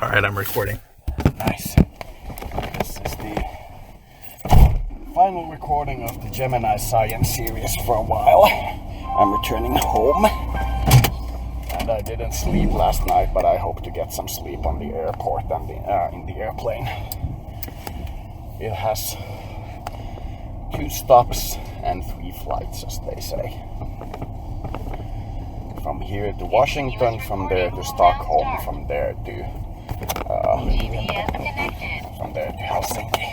All right, I'm recording. Nice. This is the final recording of the Gemini Cyan series for a while. I'm returning home. And I didn't sleep last night, but I hope to get some sleep on the airport and in the airplane. It has 2 stops and 3 flights, as they say. From here to Washington, from there to Stockholm, from there to Helsinki.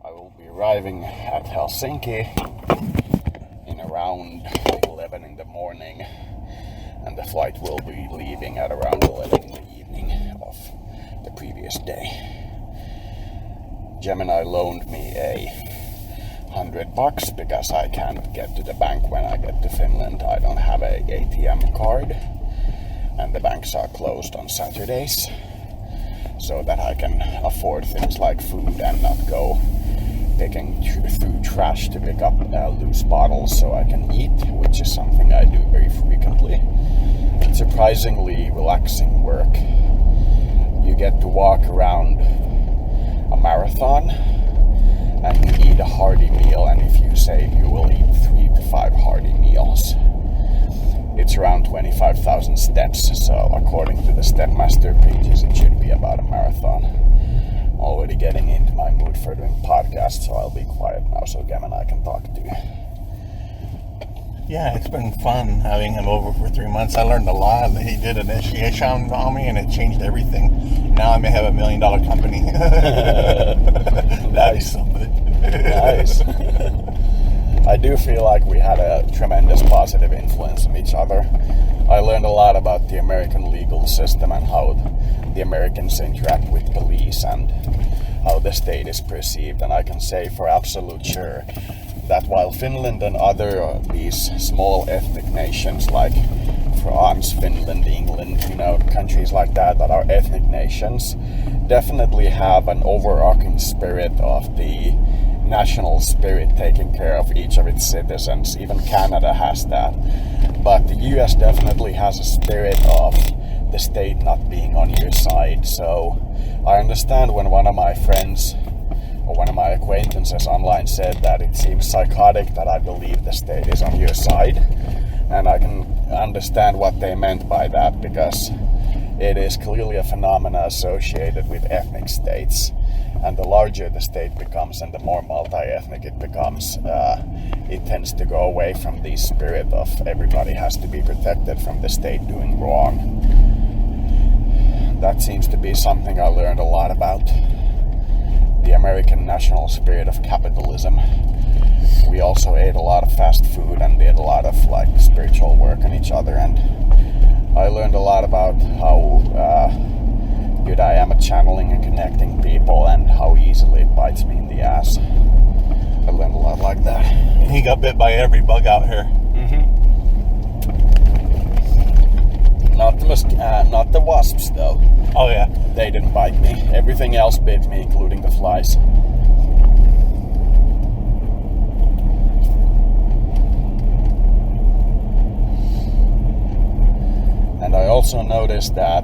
I will be arriving at Helsinki in around 11 in the morning, and the flight will be leaving at around 11 in the evening of the previous day. Gemini loaned me $100 because I can't get to the bank when I get to Finland. I don't have a ATM card, and the banks are closed on Saturdays, so that I can afford things like food and not go picking through trash to pick up loose bottles so I can eat, which is something I do very frequently. It's surprisingly relaxing work. You get to walk around a marathon and you eat a hearty meal, and if you say you will eat 3 to 5 hearty meals, it's around 25,000 steps, so according to the Stepmaster pages, it should be about a marathon. I'm already getting into my mood for doing podcasts, so I'll be quiet now so Gemini can talk to you. Yeah, it's been fun having him over for 3 months. I learned a lot. He did an initiation on me, and it changed everything. Now I may have $1 million company. Nice. Something. Nice. I do feel like we had a tremendous positive influence on each other. I learned a lot about the American legal system and how the Americans interact with police and how the state is perceived. And I can say for absolute sure that while Finland and other these small ethnic nations like France, Finland, England, countries like that are ethnic nations, definitely have an overarching spirit of the national spirit taking care of each of its citizens. Even Canada has that. But the US definitely has a spirit of the state not being on your side. So I understand when one of my friends or one of my acquaintances online said that it seems psychotic that I believe the state is on your side. And I can understand what they meant by that, because it is clearly a phenomena associated with ethnic states. And the larger the state becomes and the more multi-ethnic it becomes, it tends to go away from the spirit of everybody has to be protected from the state doing wrong. That seems to be something I learned a lot about. The American national spirit of capitalism. We also ate a lot of fast food and did a lot of spiritual work on each other, and I learned a lot about how good I am at channeling and connecting people and how easily it bites me in the ass. I learned a lot like that. He got bit by every bug out here. Not the wasps though. Oh yeah. They didn't bite me. Everything else bit me, including the flies. And I also noticed that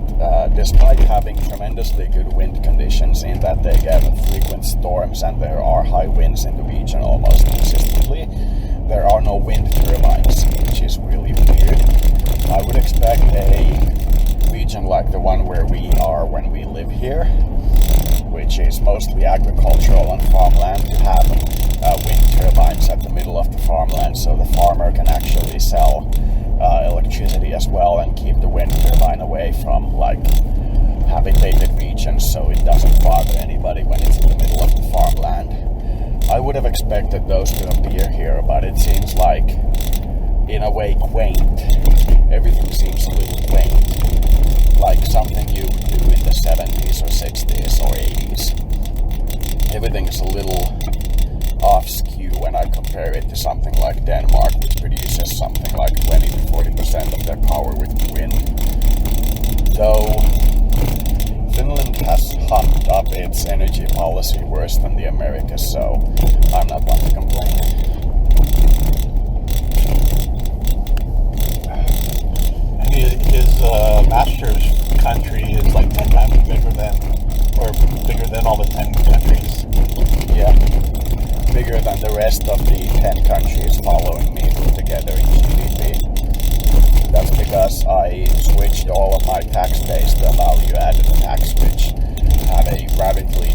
despite having tremendously good wind conditions in that they get frequent storms and there are high winds in the region almost consistently, there are no wind turbines, which is really weird. I would expect a region like the one where we are when we live here, which is mostly agricultural and farmland, to have wind turbines at the middle of the farmland so the farmer can actually sell electricity as well and keep the wind turbine away from habitated regions so it doesn't bother anybody when it's in the middle of the farmland. I would have expected those to appear here, but it seems like, in a way, quaint. Everything seems a little quaint, like something you would do in the 70s or 60s or 80s. Everything is a little off skew when I compare it to something like Denmark, which produces something like 20 to 40% of their power with wind. Though Finland has humped up its energy policy worse than the Americas, so I'm not one to complain. His master's country is like 10 times bigger than all the 10 countries. Yeah, bigger than the rest of the 10 countries following me put together in GDP. That's because I switched all of my tax base to value-added tax, which had a rapidly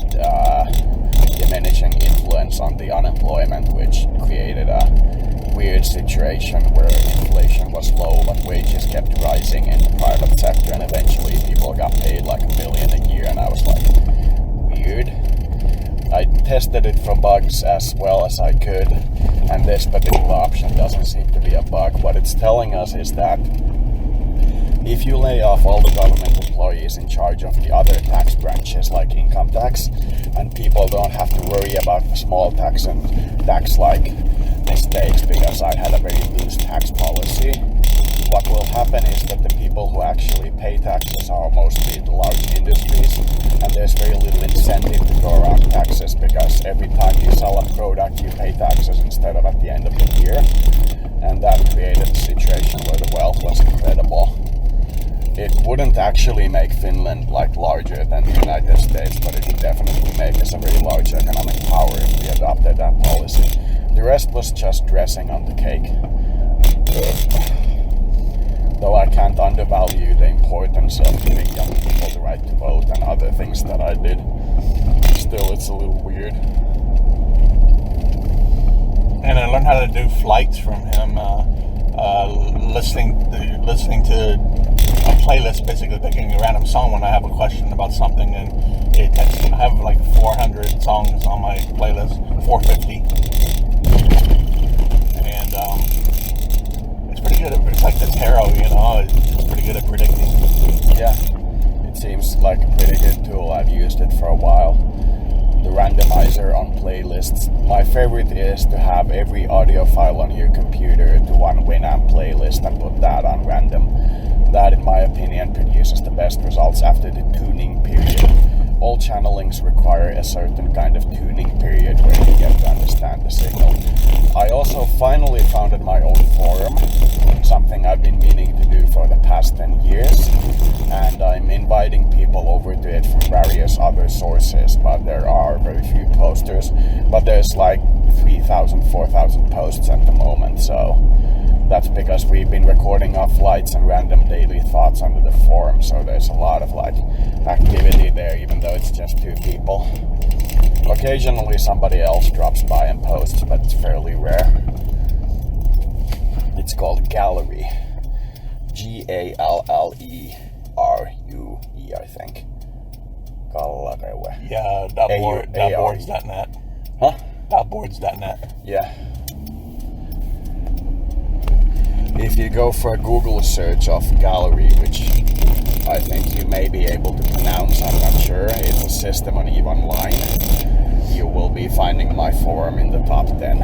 diminishing influence on the unemployment, which created a weird situation where inflation was low but wages kept rising in the private sector, and eventually people got paid like $1 million a year, and I was like, weird. I tested it for bugs as well as I could, and this particular option doesn't seem to be a bug. What it's telling us is that if you lay off all the government employees in charge of the other tax branches like income tax, and people don't have to worry about the small tax and tax-like mistakes because I had a very loose tax policy, what will happen is that the people who actually pay taxes are mostly the large industries, and there's very little incentive to go around taxes because every time you sell a product you pay taxes instead of at the end of the year, and that created a situation where the wealth was incredible. It wouldn't actually make Finland like larger than the United States, but it would definitely make us a very large economic power if we adopted that policy. The rest was just dressing on the cake. Though I can't undervalue the importance of giving young people the right to vote and other things that I did, still it's a little weird. And I learned how to do flights from him, listening to a playlist, basically picking a random song when I have a question about something, and I have like 400 songs on my playlist, 450, and it's pretty good. It's like the tarot, it's pretty good at predicting. Yeah, it seems like a pretty good tool. I've used it for a while. The randomizer on playlists. My favorite is to have every audio file on your computer to one Winamp playlist and put that on random. That, in my opinion, produces the best results after the tuning period. All channelings require a certain kind of tuning period where you get to understand the signal. I also finally founded my own forum, something I've been meaning to do for the past 10 years, and I'm inviting people over to it from various other sources, but there are very few posters, but there's like 3,000, 4,000 posts at the moment, so that's because we've been recording our flights and random daily thoughts under the forum, so there's a lot of like activity there, even though it's just 2 people. Occasionally somebody else drops by and posts, but it's fairly rare. It's called Gallery. Gallerue, I think. Gallery. Yeah, .boards.net. Huh? .boards.net. Yeah. If you go for a Google search of Gallery, which I think you may be able to pronounce, I'm not sure, it's a system on EVE Online, you will be finding my forum in the top 10.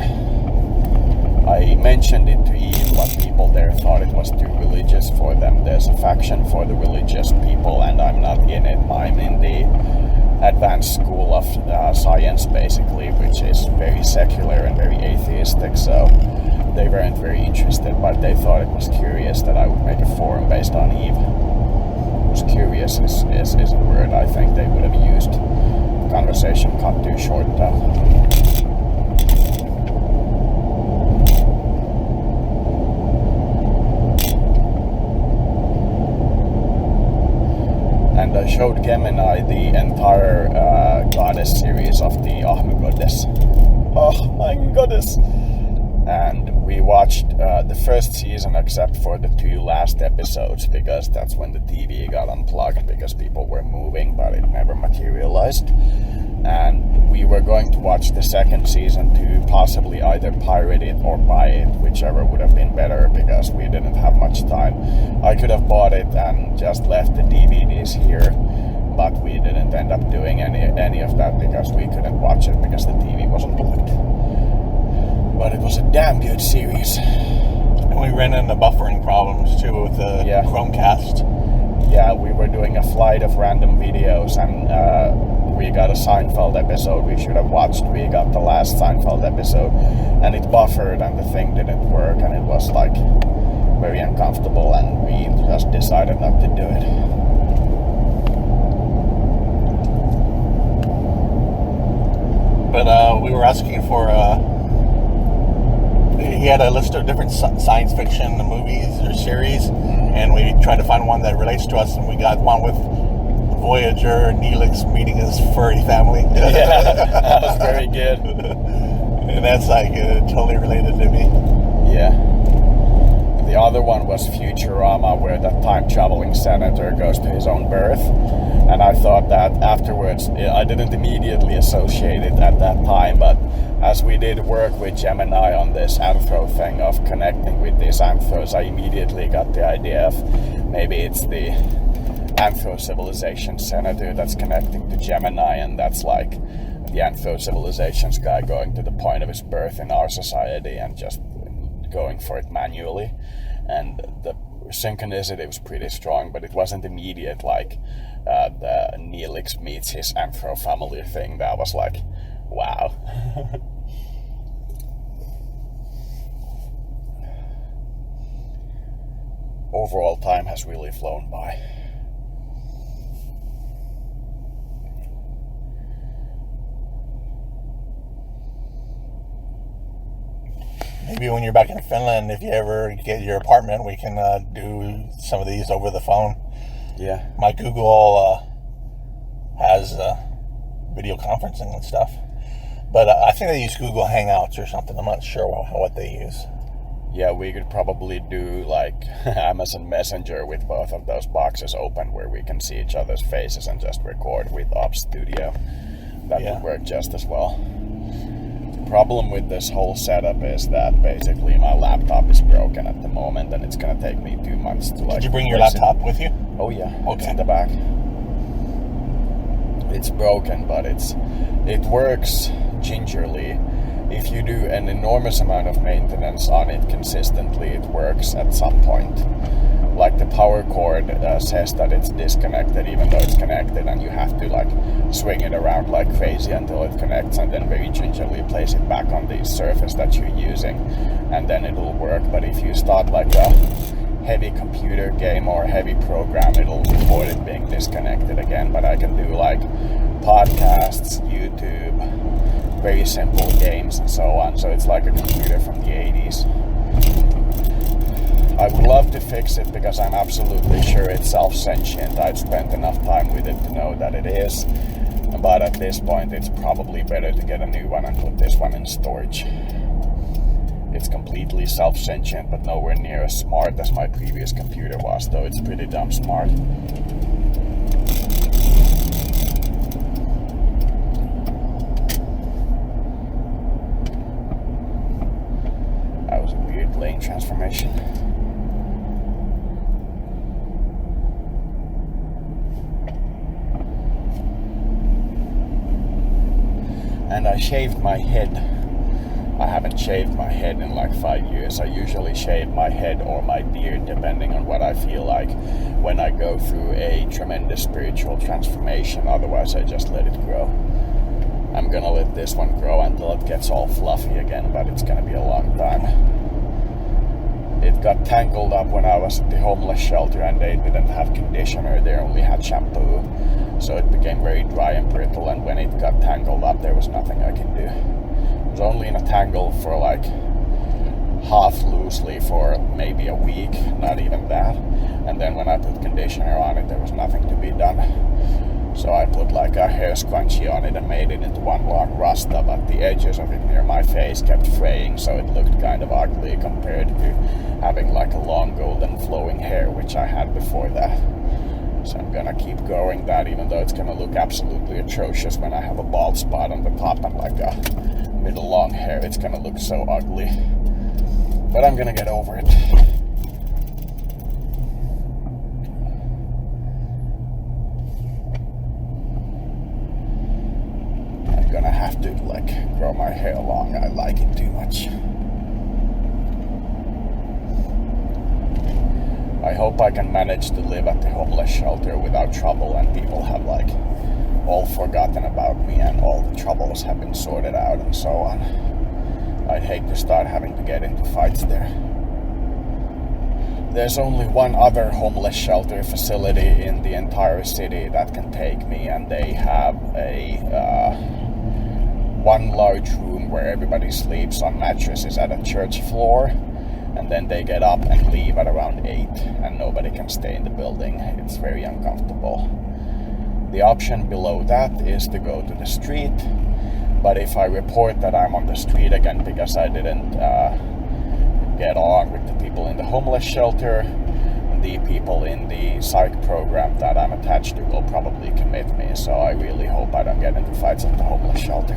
I mentioned it to EVE, but people there thought it was too religious for them. There's a faction for the religious people, and I'm not in it. I'm in the advanced school of science, basically, which is very secular and very atheistic, so they weren't very interested, but they thought it was curious that I would make a forum based on EVE. It was curious is a word I think they would have used. The conversation cut too short though. And I showed Gemini the entire Goddess series of the Goddess. Oh my goddess! And we watched the first season except for the 2 last episodes, because that's when the TV got unplugged because people were moving, but it never materialized. And we were going to watch the second season to possibly either pirate it or buy it, whichever would have been better, because we didn't have much time. I could have bought it and just left the DVDs here, but we didn't end up doing any of that because we couldn't watch it because the TV wasn't plugged. But it was a damn good series. And we ran into buffering problems too with the Chromecast. Yeah, we were doing a flight of random videos, and we got a Seinfeld episode we should have watched. We got the last Seinfeld episode, and it buffered and the thing didn't work, and it was like very uncomfortable, and we just decided not to do it. for. He had a list of different science fiction movies or series, and we tried to find one that relates to us, and we got one with Voyager, Neelix meeting his furry family. Yeah, that was very good. And that's like totally related to me. Yeah. The other one was Futurama, where that time-traveling senator goes to his own birth. And I thought that afterwards, I didn't immediately associate it at that time, but as we did work with Gemini on this anthro thing of connecting with these anthros, I immediately got the idea of maybe it's the anthro civilization senator that's connecting to Gemini, and that's like the anthro civilization's guy going to the point of his birth in our society and just going for it manually. And the synchronicity was pretty strong, but it wasn't immediate like the Neelix meets his anthro family thing. That was like, wow. Overall, time has really flown by. Maybe when you're back in Finland, if you ever get your apartment, we can do some of these over the phone. Yeah. My Google has video conferencing and stuff. But I think they use Google Hangouts or something. I'm not sure what they use. Yeah, we could probably do like Amazon Messenger with both of those boxes open where we can see each other's faces and just record with Ops Studio. That would work just as well. The problem with this whole setup is that basically my laptop is broken at the moment and it's going to take me 2 months to like... Did you bring your laptop with you? Oh yeah, okay. It's in the back. It's broken, but it works gingerly. If you do an enormous amount of maintenance on it consistently, it works at some point. Like the power cord says that it's disconnected even though it's connected, and you have to like swing it around like crazy until it connects, and then very gingerly place it back on the surface that you're using, and then it'll work. But if you start like a heavy computer game or a heavy program, it'll report it being disconnected again. But I can do like podcasts, YouTube, very simple games and so on, so it's like a computer from the 80s. I would love to fix it because I'm absolutely sure it's self-sentient. I've spent enough time with it to know that it is, but at this point it's probably better to get a new one and put this one in storage. It's completely self-sentient, but nowhere near as smart as my previous computer was, though it's pretty damn smart. That was a weird lane transformation. And I shaved my head. I haven't shaved my head in like 5 years. I usually shave my head or my beard depending on what I feel like when I go through a tremendous spiritual transformation. Otherwise I just let it grow. I'm gonna let this one grow until it gets all fluffy again, but it's gonna be a long time. It got tangled up when I was at the homeless shelter and they didn't have conditioner, they only had shampoo. So it became very dry and brittle, and when it got tangled up there was nothing I could do. It was only in a tangle for like half loosely for maybe a week, not even that. And then when I put conditioner on it, there was nothing to be done. So I put like a hair scrunchie on it and made it into one long rasta, but the edges of it near my face kept fraying, so it looked kind of ugly compared to having like a long golden flowing hair, which I had before that. So I'm gonna keep growing that, even though it's gonna look absolutely atrocious when I have a bald spot on the top and like a middle long hair. It's gonna look so ugly. But I'm gonna get over it. I'm gonna have to like grow my hair long. I like it too much. I hope I can manage to live at the homeless shelter without trouble, and people have like all forgotten about me and all the troubles have been sorted out and so on. I'd hate to start having to get into fights there. There's only one other homeless shelter facility in the entire city that can take me, and they have a one large room where everybody sleeps on mattresses at a church floor, and then they get up and leave at around 8, and nobody can stay in the building. It's very uncomfortable. The option below that is to go to the street, but if I report that I'm on the street again because I didn't get along with the people in the homeless shelter, the people in the psych program that I'm attached to will probably commit me, so I really hope I don't get into fights at the homeless shelter.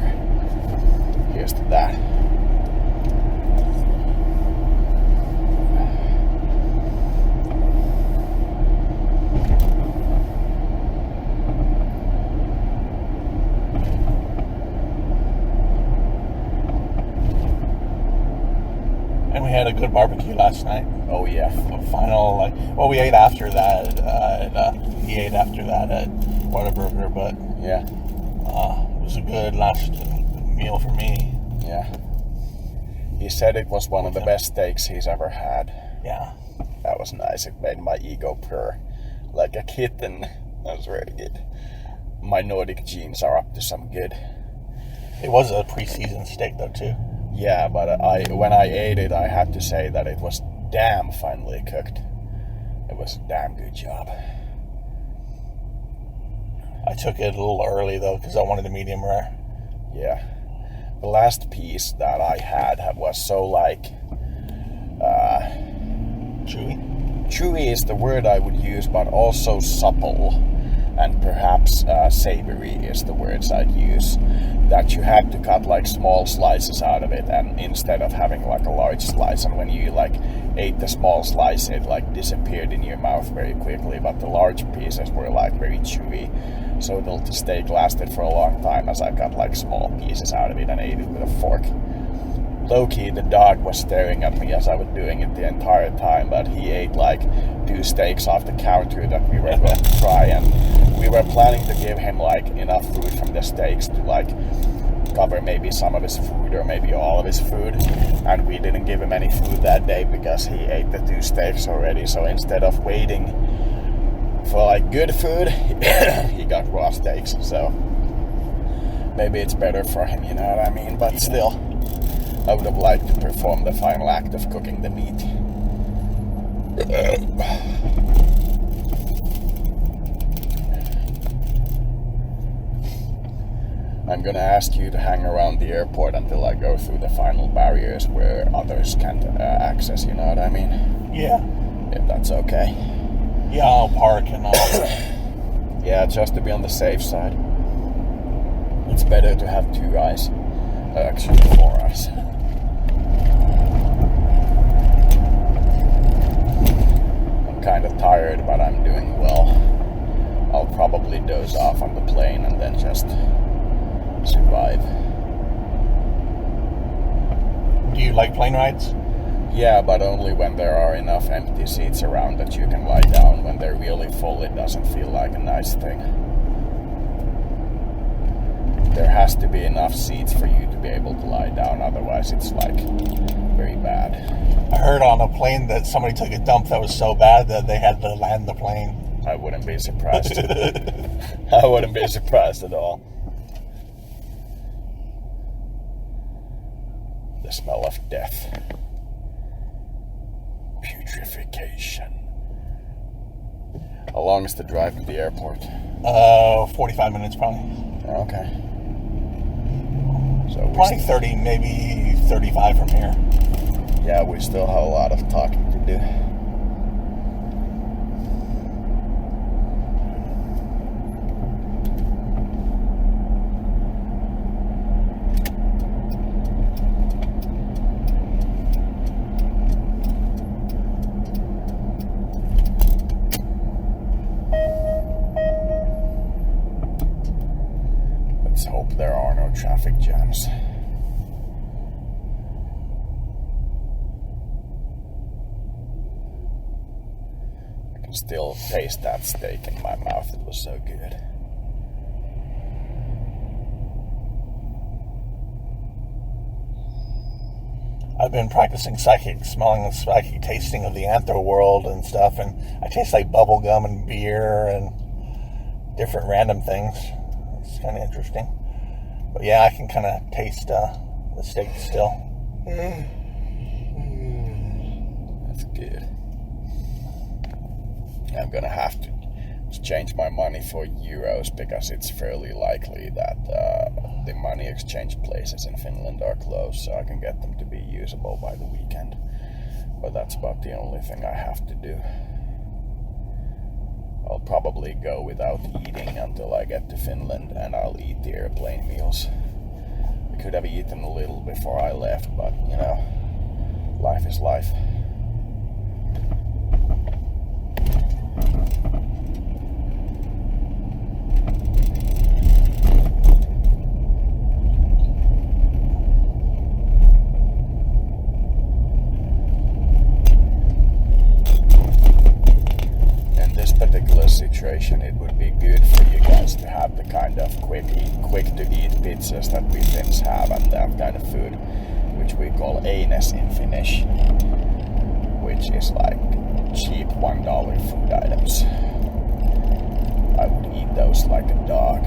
Here's to that. And we had a good barbecue last night. Oh yeah. Final, we ate after that. He ate after that at Whataburger, but yeah, it was a good last meal for me. Yeah. He said it was one of the best steaks he's ever had. Yeah. That was nice. It made my ego purr like a kitten. That was very good. My Nordic genes are up to some good. It was a pre-seasoned steak though too. Yeah, but when I ate it, I had to say that it was damn finely cooked. It was a damn good job. I took it a little early though because I wanted a medium rare. Yeah. The last piece that I had was so chewy. Chewy is the word I would use, but also supple, and perhaps savory is the words I'd use. That you had to cut small slices out of it, and instead of having a large slice, and when you ate the small slice, it disappeared in your mouth very quickly. But the large pieces were very chewy, so the steak lasted for a long time as I cut small pieces out of it and ate it with a fork. Low-key, the dog was staring at me as I was doing it the entire time, but he ate 2 steaks off the counter that we were going to try, and we were planning to give him enough food from the steaks to cover maybe some of his food or maybe all of his food, and we didn't give him any food that day because he ate the 2 steaks already. So instead of waiting for good food, he got raw steaks. So maybe it's better for him, you know what I mean? But still, I would have liked to perform the final act of cooking the meat. I'm gonna ask you to hang around the airport until I go through the final barriers where others can't access, you know what I mean? Yeah. If that's okay. Yeah, I'll park and Yeah, just to be on the safe side. It's better to have 2 eyes. Actually, 4 eyes. I'm kind of tired, but I'm doing well. I'll probably doze off on the plane and then just survive. Do you like plane rides? Yeah, but only when there are enough empty seats around that you can lie down. When they're really full, it doesn't feel like a nice thing. There has to be enough seats for you to be able to lie down, otherwise it's very bad. I heard on a plane that somebody took a dump that was so bad that they had to land the plane. I wouldn't be surprised. I wouldn't be surprised at all. The smell of death. Putrefaction. How long is the drive to the airport? 45 minutes probably. Okay. So probably 30, maybe 35 from here. Yeah, we still have a lot of talking to do. Let's hope there are no traffic jams. I can still taste that steak in my mouth. It was so good. I've been practicing psychic smelling and psychic tasting of the anthro world and stuff, and I taste bubble gum and beer and different random things. It's kind of interesting. But yeah, I can kind of taste the steak still. That's good. I'm gonna have to change my money for euros because it's fairly likely that the money exchange places in Finland are closed, so I can get them to be usable by the weekend. But that's about the only thing I have to do. I'll probably go without eating until I get to Finland, and I'll eat the airplane meals. I could have eaten a little before I left, but you know, life is life. Situation, it would be good for you guys to have the kind of quick to eat pizzas that we Finns have, and that kind of food, which we call eines in Finnish, which is like cheap $1 food items. I would eat those like a dog.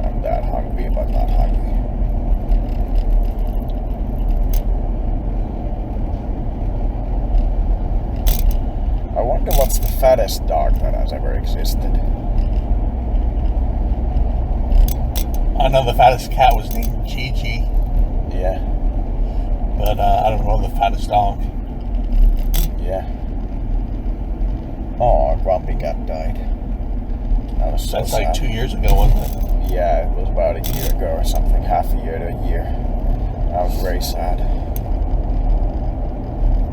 I'm that hungry, but not hungry. I wonder what's the fattest dog that has ever existed. I know the fattest cat was named Gigi. Yeah. But I don't know the fattest dog. Yeah. Oh, Grumpy Cat died. That was so That's sad. like 2 years ago, wasn't it? Yeah, it was about a year ago or something, half a year to a year. That was very sad.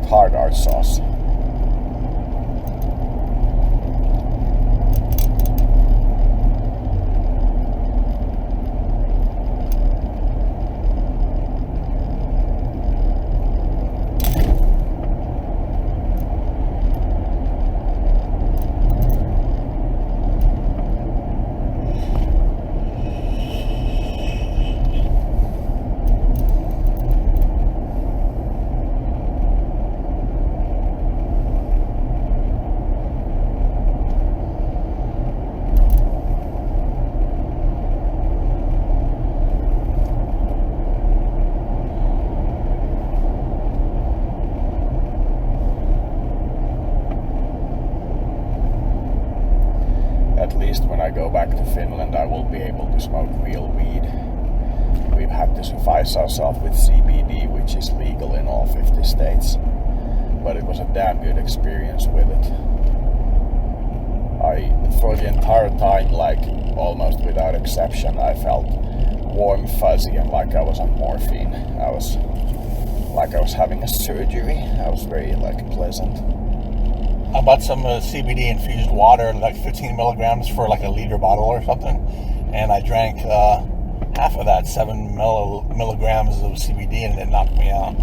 Hard art sauce. At least when I go back to Finland, I will be able to smoke real weed. We've had to suffice ourselves with CBD, which is legal in all 50 states. But it was a damn good experience with it. For the entire time, like almost without exception, I felt warm, fuzzy, and like I was on morphine. I was like I was having a surgery. I was very pleasant. I bought some CBD infused water, like 15 milligrams for like a liter bottle or something, and I drank half of that, 7 milligrams of CBD, and it knocked me out.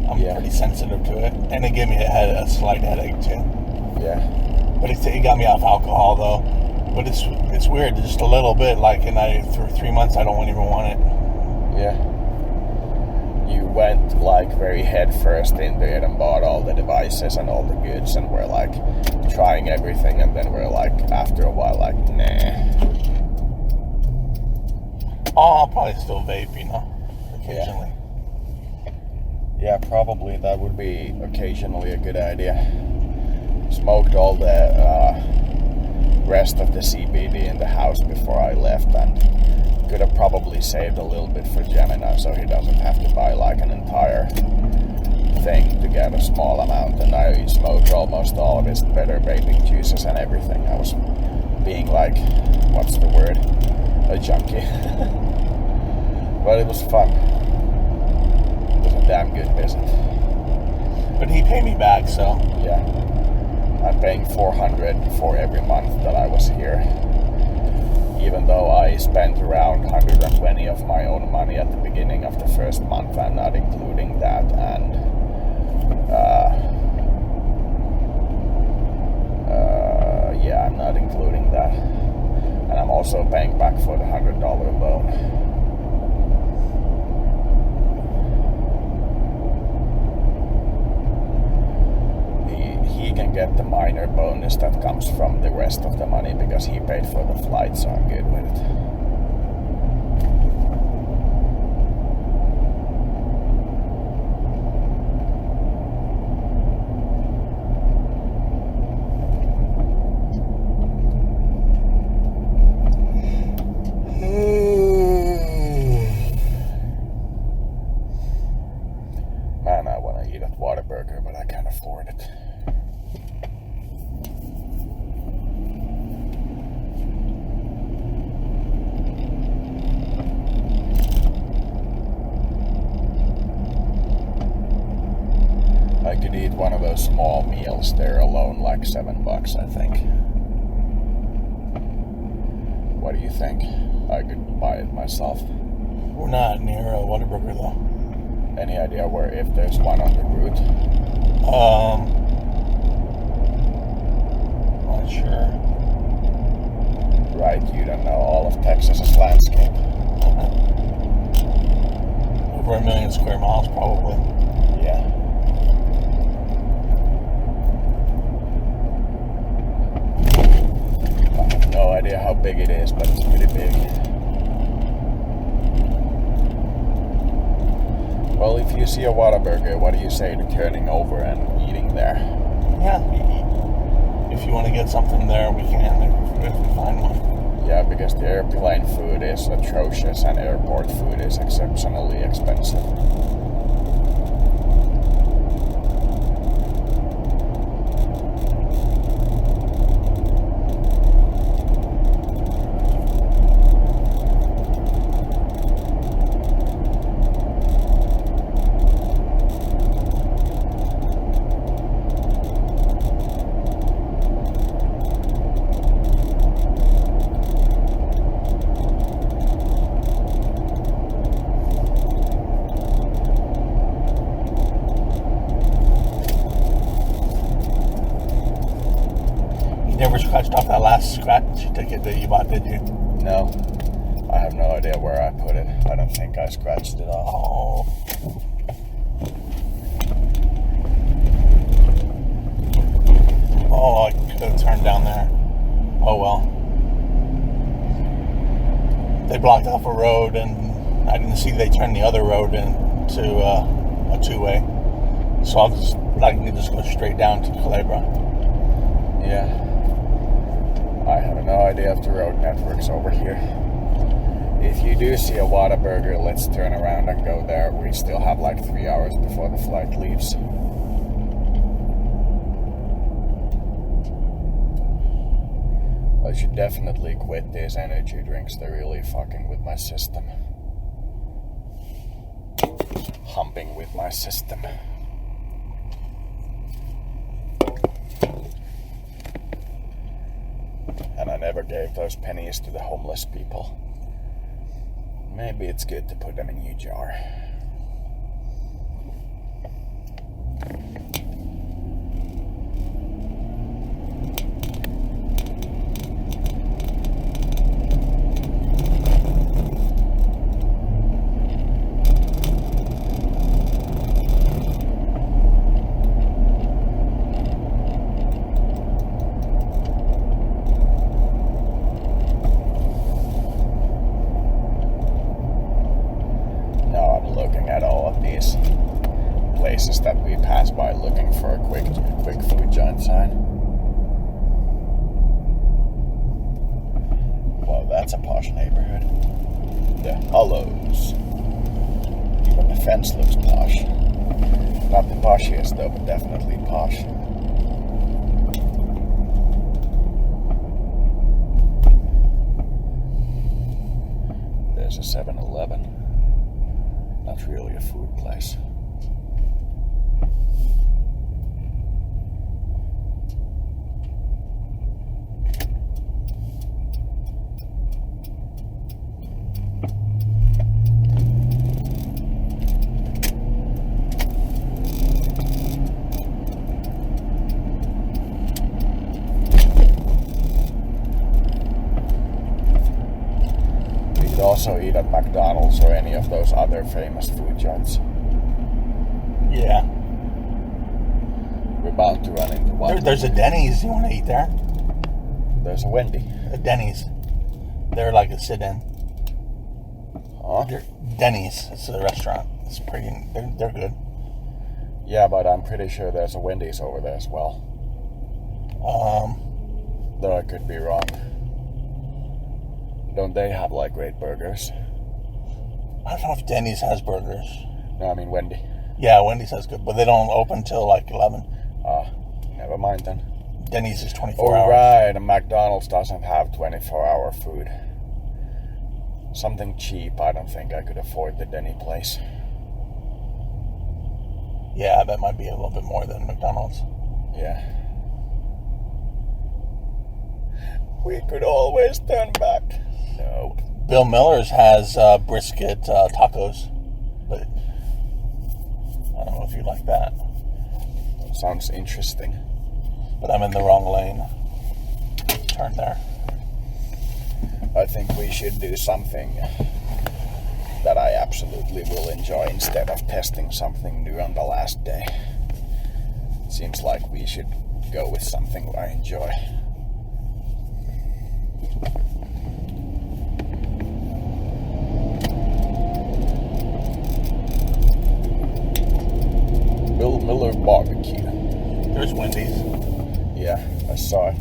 I'm pretty sensitive to it, and it gave me a slight headache too. Yeah. But it got me off alcohol though. But it's weird, just a little bit. Like, and for 3 months, I don't even want it. Yeah. You went like very head first into it and bought all the devices and all the goods, and we're like trying everything, and then we're like after a while like, nah. Oh, I'll probably still vape, occasionally. Yeah, probably that would be occasionally a good idea. Smoked all the rest of the CBD in the house before I left, and could have probably saved a little bit for Gemini so he doesn't have to buy like an entire thing to get a small amount. And I smoked almost all of his better vaping juices and everything. I was being like, what's the word? A junkie. But it was fun. It was a damn good visit. But he paid me back, so. Yeah. I'm paying $400 for every month that I was here. Even though I spent around 120 of my own money at the beginning of the first month, I'm not including that, and I'm not including that, and I'm also paying back for the $100 loan. He can get the minor bonus that comes from the rest of the money because he paid for the flight, so I'm good with it. one of those small meals there alone like $7, I think. What do you think? I could buy it myself. We're not near a Whataburger though. Any idea where, if there's one on the route? Not sure. Right, you don't know all of Texas's landscape. Over 1 million square miles, probably. Yeah. I have no idea how big it is, but it's pretty big. Well, if you see a Whataburger, what do you say to turning over and eating there? Yeah. If you want to get something there, we can if we find one. Yeah, because the airplane food is atrocious and airport food is exceptionally expensive. Never scratched off that last scratch ticket that you bought, did you? No. I have no idea where I put it. I don't think I scratched it off. Oh. Oh, I could have turned down there. Oh well. They blocked off a road and I didn't see they turned the other road into a two-way. So I can just go straight down to Culebra. Yeah. I have no idea if the road network's over here. If you do see a Whataburger, let's turn around and go there. We still have like 3 hours before the flight leaves. I should definitely quit these energy drinks. They're really fucking with my system. Humping with my system. And I never gave those pennies to the homeless people. Maybe it's good to put them in your jar. Places that we pass by looking for a quick food giant sign. Well, that's a posh neighborhood. The Hollows. Even the fence looks posh. Not the poshiest though, but definitely posh. There's a 7-Eleven. Not really a food place. Also eat at McDonald's or any of those other famous food joints. Yeah. We're about to run into one. There's a Denny's. You want to eat there? There's a Wendy. A Denny's. They're like a sit-in. Huh? Denny's. It's a restaurant. It's pretty. They're good. Yeah, but I'm pretty sure there's a Wendy's over there as well. Though I could be wrong. Don't they have like great burgers? I don't know if Denny's has burgers. No, I mean Wendy. Yeah, Wendy's has good, but they don't open till like 11. Never mind then. Denny's is 24 hours. Right, and McDonald's doesn't have 24-hour food. Something cheap, I don't think I could afford the Denny place. Yeah, that might be a little bit more than McDonald's. Yeah. We could always turn back. No. Bill Miller's has brisket tacos, but I don't know if you like that. Sounds interesting. But I'm in the wrong lane. Turn there. I think we should do something that I absolutely will enjoy instead of testing something new on the last day. Seems like we should go with something I enjoy. Bill Miller Barbecue. There's Wendy's. Yeah, I saw it.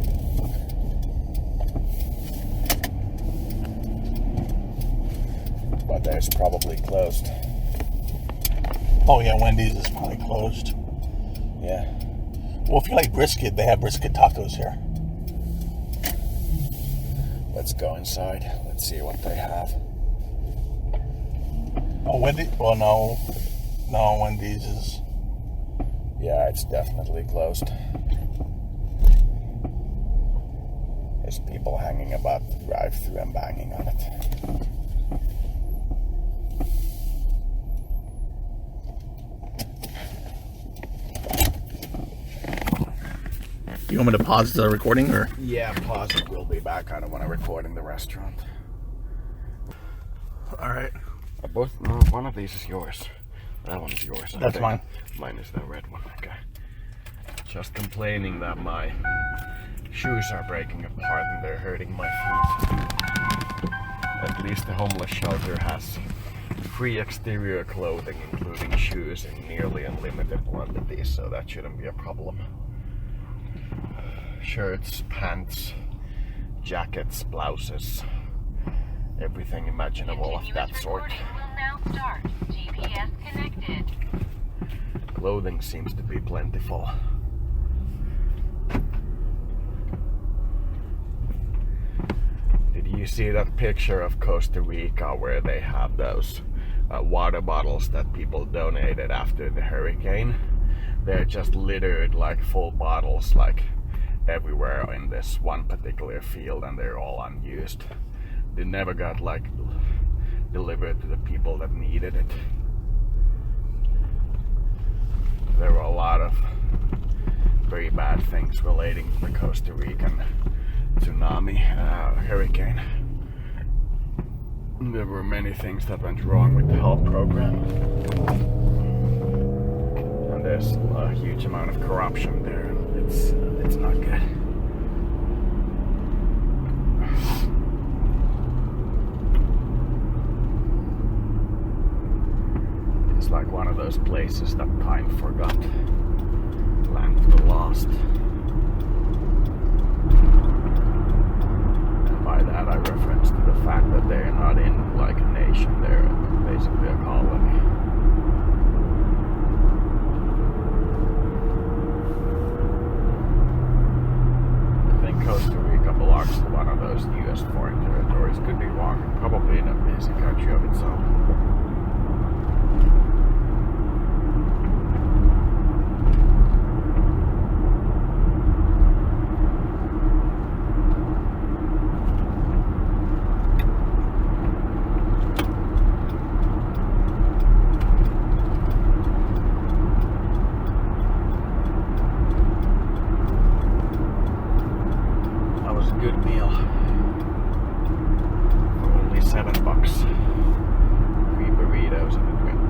But it's probably closed. Oh yeah, Wendy's is probably closed. Yeah. Well, if you like brisket, they have brisket tacos here. Let's go inside. Let's see what they have. Oh, Wendy's? Well, no, Wendy's is. Yeah, it's definitely closed. There's people hanging about the drive-thru and banging on it. You want me to pause the recording, or? Yeah, pause it. We'll be back. I don't want to record in the restaurant. All right. One of these is yours. That one's yours. That's mine. Mine is the red one. Okay. Just complaining that my shoes are breaking apart and they're hurting my feet. At least the homeless shelter has free exterior clothing, including shoes, in nearly unlimited quantities, so that shouldn't be a problem. Shirts, pants, jackets, blouses, everything imaginable of that sort. Will now start. GPS connected. Clothing seems to be plentiful. Did you see that picture of Costa Rica where they have those water bottles that people donated after the hurricane? They're just littered like full bottles, like everywhere in this one particular field, and they're all unused. They never got like delivered to the people that needed it. There were a lot of very bad things relating to the Costa Rican tsunami, hurricane. There were many things that went wrong with the help program. And there's a huge amount of corruption there. It's not good. It's like one of those places that time forgot. Land of the lost. And by that I reference to the fact that they're not in like a nation, they're basically a colony. Costa Rica belongs to one of those U.S. foreign territories. Could be wrong. Probably in a busy country of its own. Good meal for only $7. 3 burritos and a drink.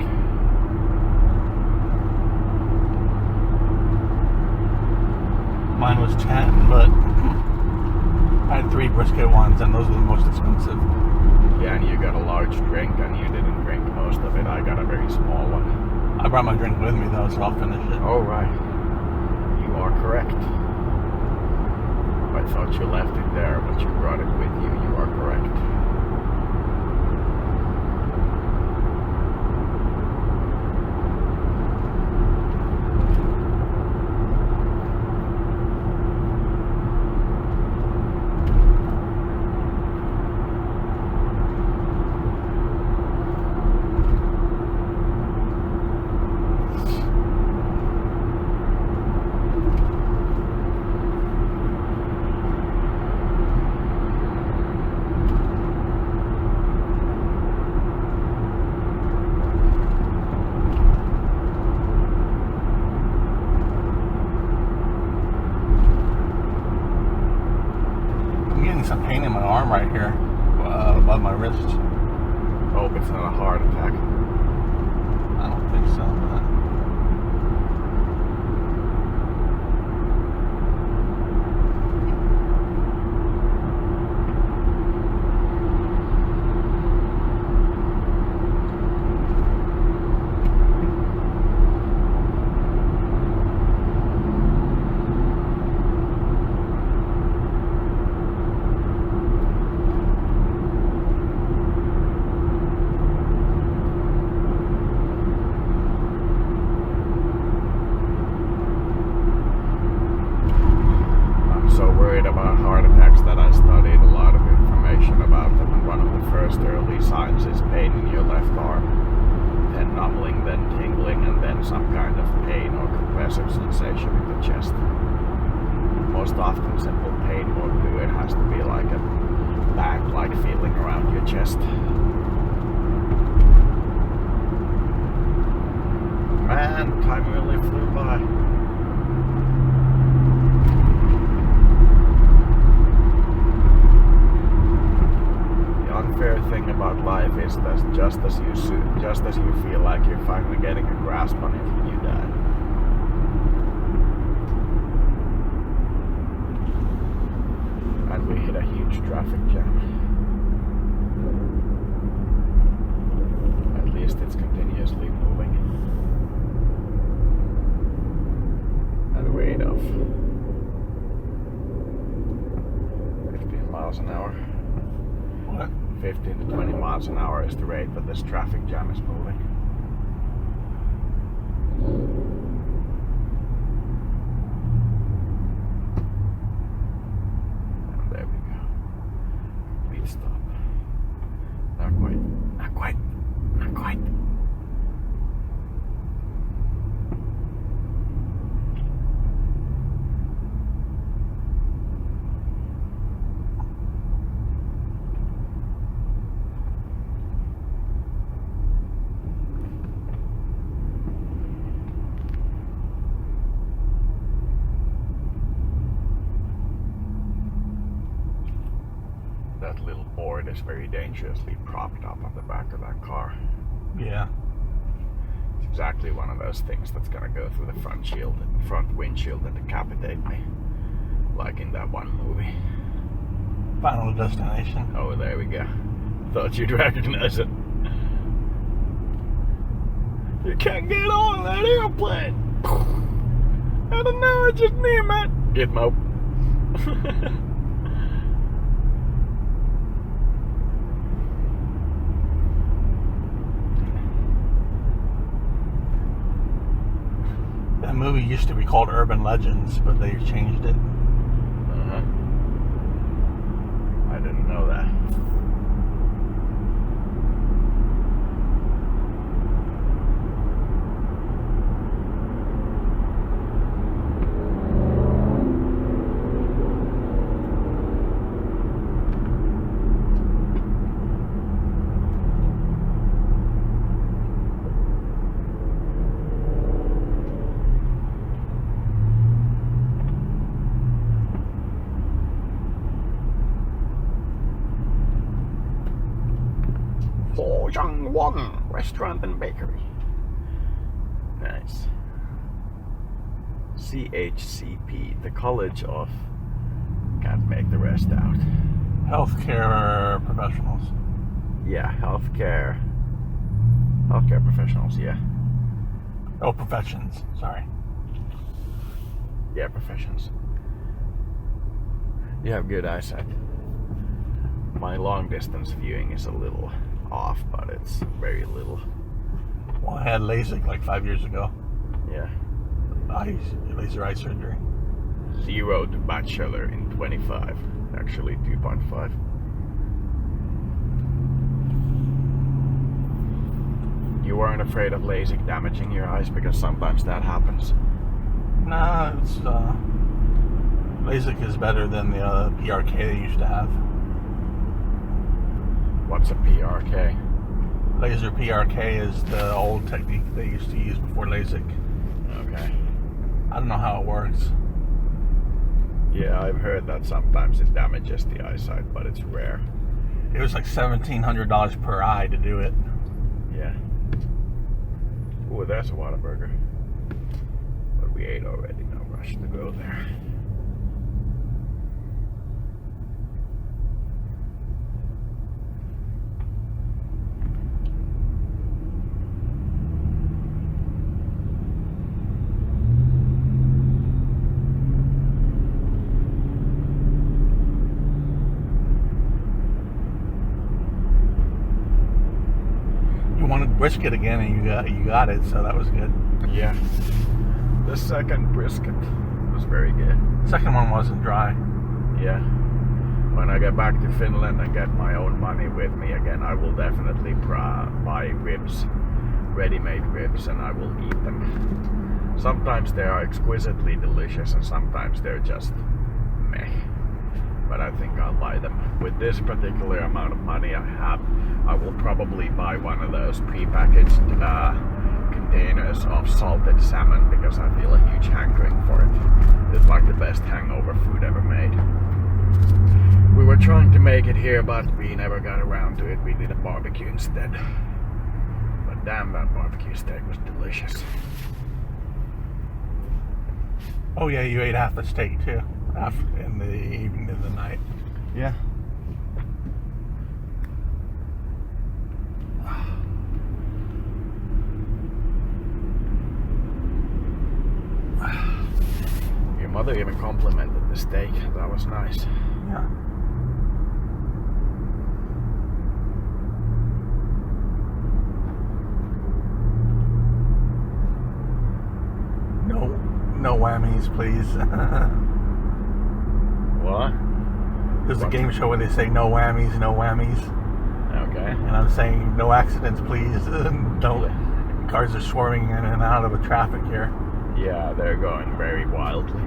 Mine was 10, but I had 3 brisket ones, and those were the most expensive. Yeah, and you got a large drink, and you didn't drink most of it. I got a very small one. I brought my drink with me, though, so I'll finish it. Oh, right. You are correct. I thought you left it there, but you brought it with you. You are correct. wrist. Hope it's not a heart attack. I don't think so. But... So worried about heart attacks that I studied a lot of information about them, and one of the first early signs is pain in your left arm, then numbling, then tingling, and then some kind of pain or compressive sensation in the chest. Most often simple pain won't do, it has to be like a bag-like feeling around your chest. Man, time really flew by. Fair thing about life is that just as you feel like you're finally getting a grasp on it, you die. And we hit a huge traffic jam. At least it's continuously moving at a rate of 15 miles an hour. What? 15 to 20 miles an hour is the rate that this traffic jam is moving. And there we go. Complete stop. Not quite. Not quite. Not quite. That little board is very dangerously propped up on the back of that car. Yeah. It's exactly one of those things that's gonna go through the front windshield and decapitate me. Like in that one movie. Final Destination. Oh, there we go. Thought you'd recognize it. You can't get on that airplane. I don't know, it's just me, man. Gitmo. That movie used to be called Urban Legends, but they changed it. I didn't know that. Wong Restaurant and Bakery. Nice. CHCP, the College of... Can't make the rest out. Healthcare professionals. Yeah, healthcare professionals, yeah. Oh, professions. Sorry. Yeah, professions. You have good eyesight. My long distance viewing is a little off, but it's very little. Well, I had LASIK like 5 years ago. Yeah. Laser eye surgery. 0 to bachelor in 25. Actually 2.5. You weren't afraid of LASIK damaging your eyes, because sometimes that happens. Nah, it's LASIK is better than the PRK they used to have. What's a PRK? Laser PRK is the old technique they used to use before LASIK. Okay. I don't know how it works. Yeah, I've heard that sometimes it damages the eyesight, but it's rare. It was like $1,700 per eye to do it. Yeah. Ooh, there's a Whataburger. But we ate already, no rush to go there. Wanted brisket again, and you got it, so that was good. Yeah. The second brisket was very good. Second one wasn't dry. Yeah. When I get back to Finland and get my own money with me again, I will definitely buy ribs, ready-made ribs, and I will eat them. Sometimes they are exquisitely delicious, and sometimes they're just meh. But I think I'll buy them. With this particular amount of money I have, I will probably buy one of those pre-packaged containers of salted salmon because I feel a huge hankering for it. It's like the best hangover food ever made. We were trying to make it here, but we never got around to it. We did a barbecue instead. But damn, that barbecue steak was delicious. Oh yeah, you ate half the steak too. Half in the evening, in the night. Yeah. Your mother even complimented the steak. That was nice. Yeah. No whammies, please. What? There's a game show where they say no whammies, no whammies. Okay. And I'm saying no accidents, please. No cars are swerving in and out of the traffic here. Yeah, they're going very wildly.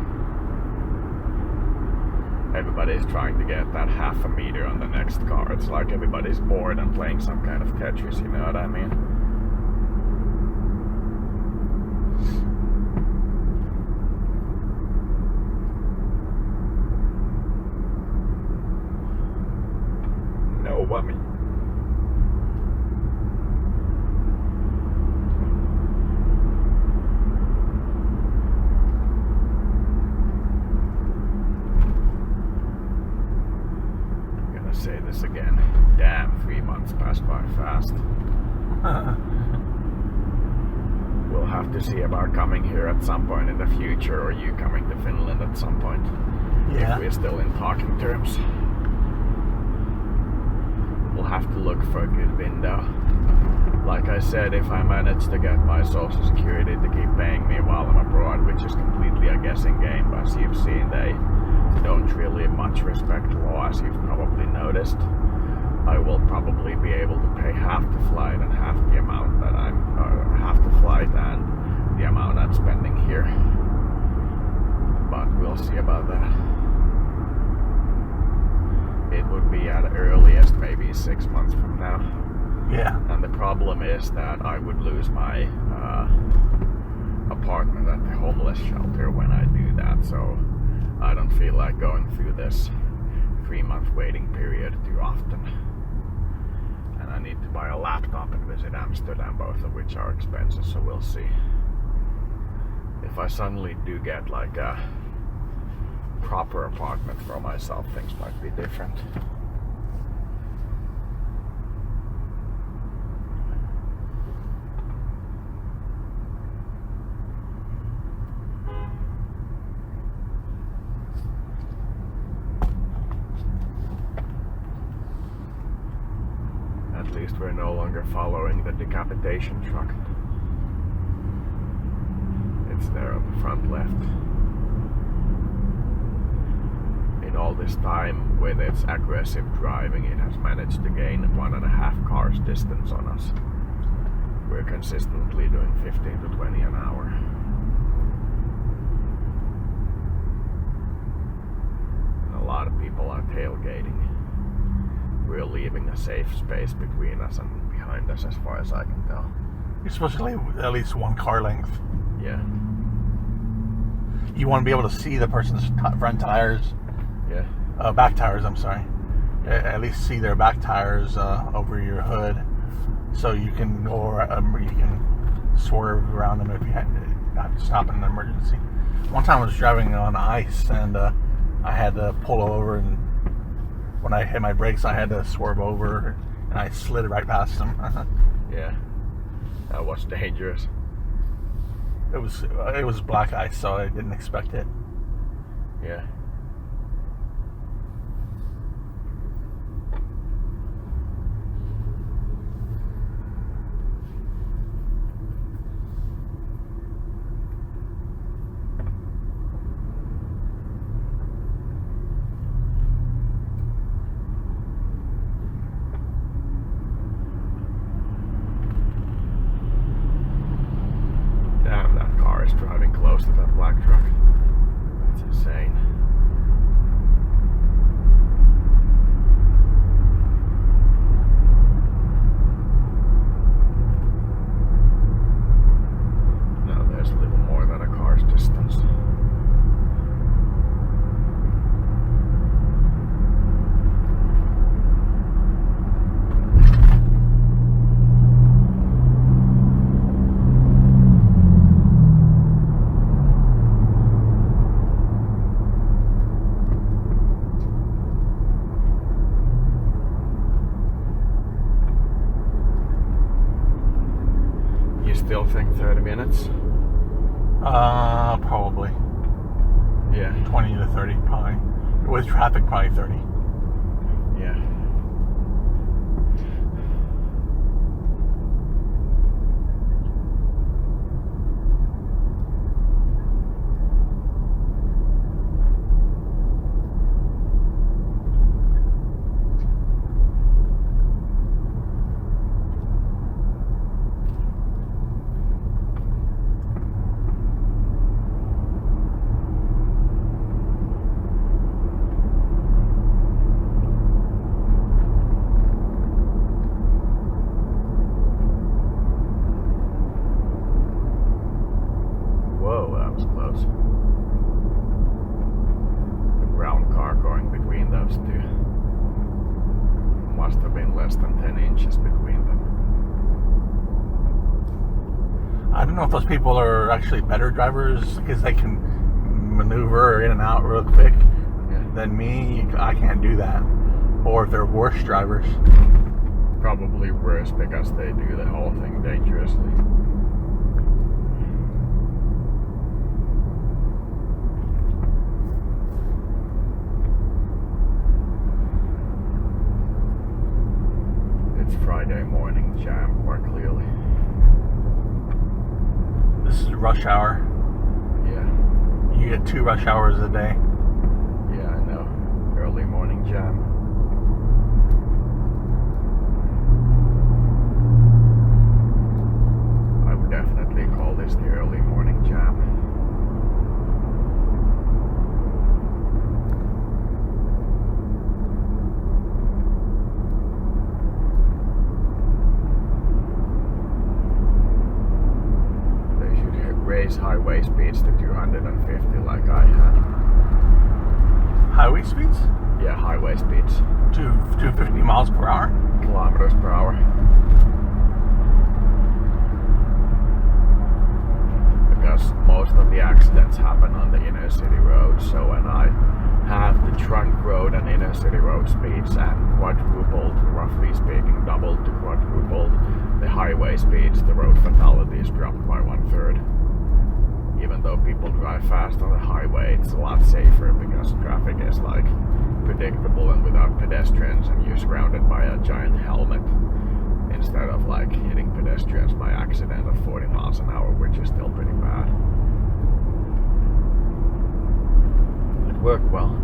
Everybody's trying to get that half a meter on the next car. It's like everybody's bored and playing some kind of Tetris, you know what I mean? No whammy. Say this again. Damn, 3 months passed by fast. We'll have to see about coming here at some point in the future, or you coming to Finland at some point. Yeah. If we're still in talking terms. We'll have to look for a good window. Like I said, if I manage to get my social security to keep paying me while I'm abroad, which is completely a guessing game, but as you've seen, they don't really much respect law, as you've probably noticed. I will probably be able to pay half the flight and half the amount that half the flight and the amount I'm spending here. But we'll see about that. It would be at earliest maybe 6 months from now. Yeah. And the problem is that I would lose my apartment at the homeless shelter when I do that, so I don't feel like going through this 3-month waiting period too often. And I need to buy a laptop and visit Amsterdam, both of which are expensive, so we'll see. If I suddenly do get like a proper apartment for myself, things might be different. At least we're no longer following the decapitation truck. It's there on the front left. In all this time, with its aggressive driving, it has managed to gain 1.5 cars distance on us. We're consistently doing 15 to 20 an hour. And a lot of people are tailgating. We're leaving a safe space between us and behind us, as far as I can tell. You're supposed to leave at least one car length. Yeah. You want to be able to see the person's front tires. Yeah. Back tires, I'm sorry. at least see their back tires over your hood, so you can go you can swerve around them if you have to stop in an emergency. One time I was driving on ice and I had to pull over, and when I hit my brakes I had to swerve over and I slid right past them. Yeah, that was dangerous. It was black ice, so I didn't expect it. Yeah. Damn, that car is driving close to that black truck. It's insane. Now there's a little more than a car's distance. You still think 30 minutes? Probably Yeah. 20 to 30, probably. With traffic, probably 30. Yeah. Whoa, that was close. The brown car going between those two. Must have been less than 10 inches between them. I don't know if those people are actually better drivers because they can maneuver in and out real quick Yeah. than me. I can't do that. Or if they're worse drivers. Probably worse because they do the whole thing dangerously. It's Friday morning jam quite clearly. This is rush hour. Yeah, You get 2 rush hours a day. yeah, I know. Early morning jam. I would definitely call this the early morning jam. They should raise highway speeds to 250 like I had. Highway speeds? Yeah, highway speeds. 250 miles per hour? Kilometers per hour. Because most of the accidents happen on the inner city roads, so when I have the trunk road and inner city road speeds and quadrupled, roughly speaking, doubled to quadrupled the highway speeds, the road fatalities dropped by 1/3. Even though people drive fast on the highway, it's a lot safer because traffic is like predictable and without pedestrians, and you're surrounded by a giant helmet instead of like hitting pedestrians by accident at 40 miles an hour, which is still pretty bad. It worked well.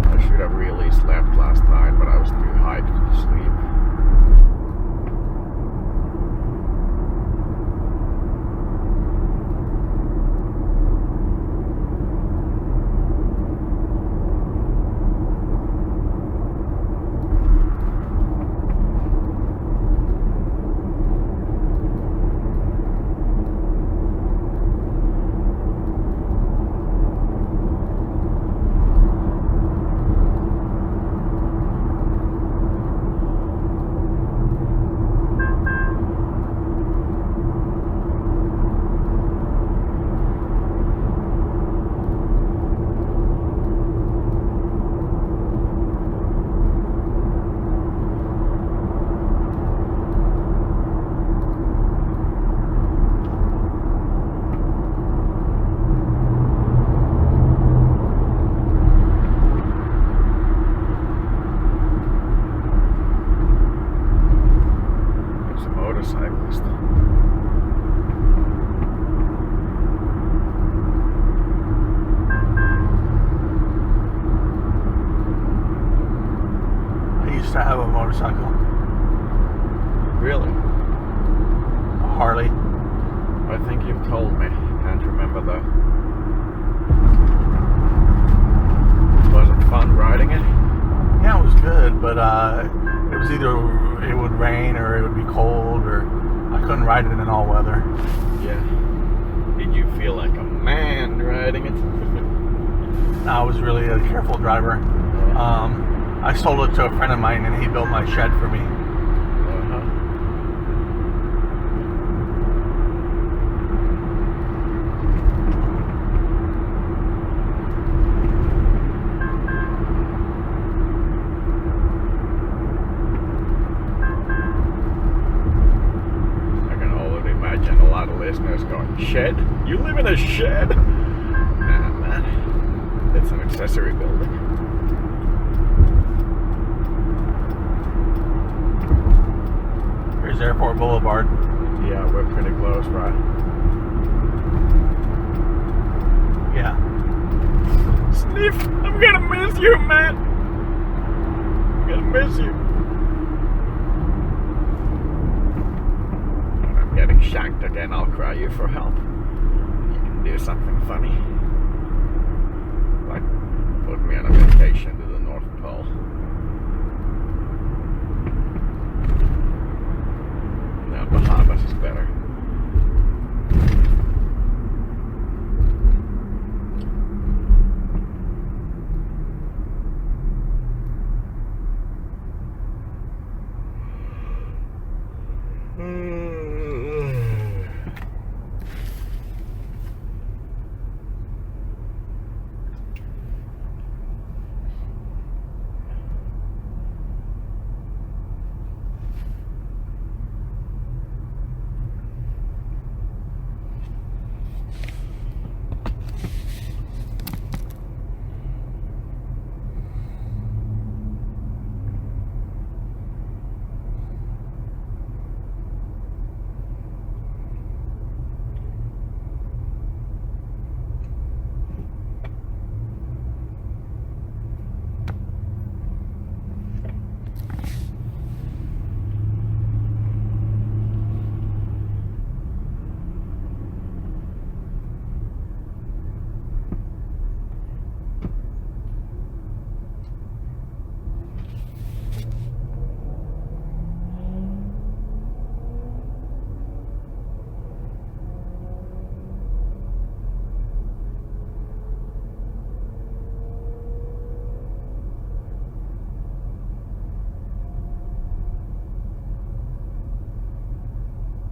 I should have really slept last night, but I was too hyped to sleep. motorcyclist. I used to have a motorcycle, Really? a Harley. I think you've told me. Can't remember though. Was it fun riding it? Yeah, it was good, but it was either it would rain or it would be cold, or I couldn't ride it in all weather. Yeah. Did you feel like a man riding it? I was really a careful driver. I sold it to a friend of mine, and he built my shed for me. Uh-huh. I can already imagine a lot of listeners going, shed? You live in a shed? Nah, man. It's an accessory building. Here's Airport Boulevard. Yeah, we're pretty close, right? Yeah. Sniff, I'm gonna miss you, man. I'm gonna miss you. When I'm getting shanked again, I'll cry you for help. You can do something funny. Like, book me on a vacation to the North Pole. No, Bahamas is better.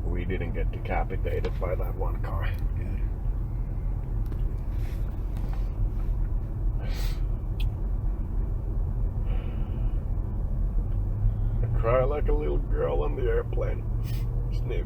We didn't get decapitated by that one car. Good. I cry like a little girl on the airplane. Sniff.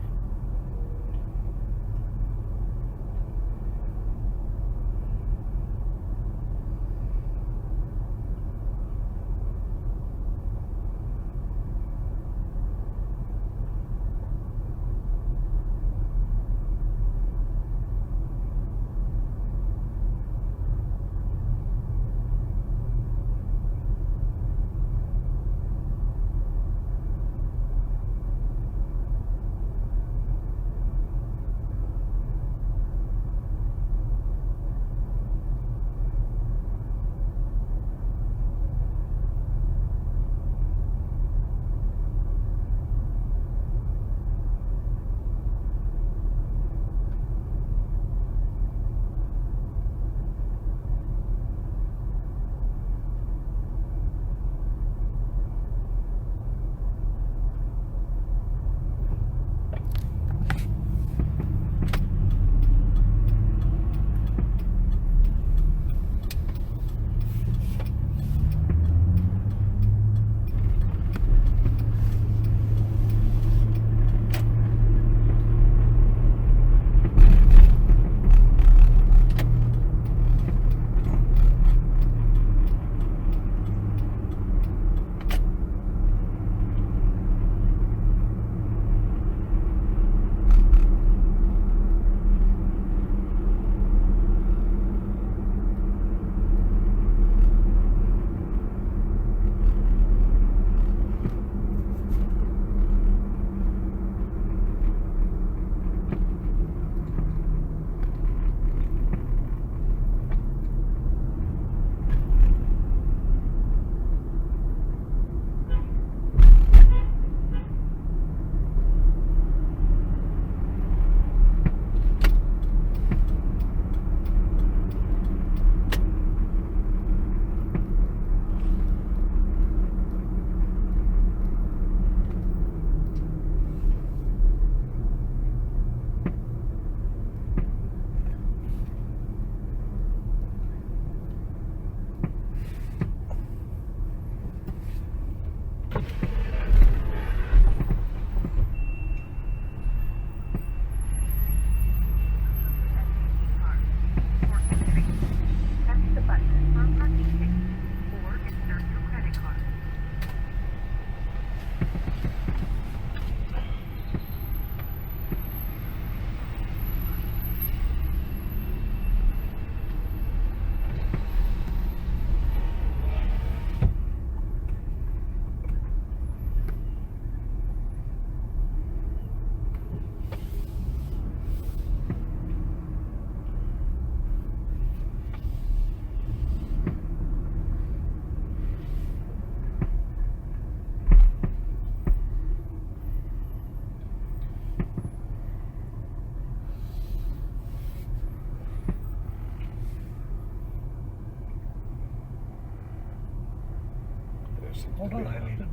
Hold on, I need to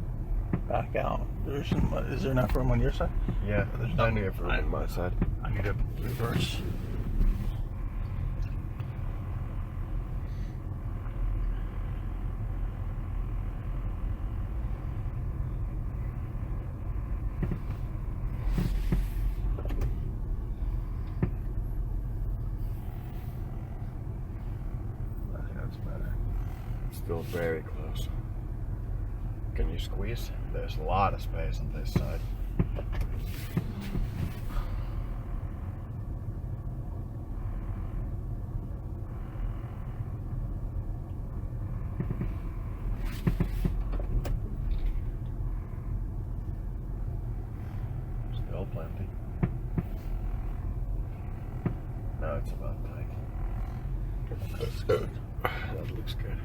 back out. There's some. Is there enough room on your side? Yeah, There's plenty of room on my side. I need to reverse. I think that's better. Still very close. Can you squeeze? There's a lot of space on this side. Still plenty. Now it's about tight. That's good. That looks good.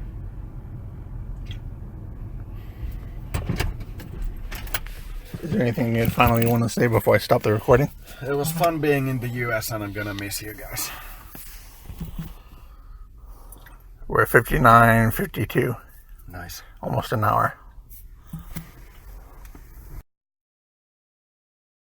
Is there anything you finally want to say before I stop the recording? It was fun being in the US and I'm gonna miss you guys. We're 59:52, Nice. almost an hour.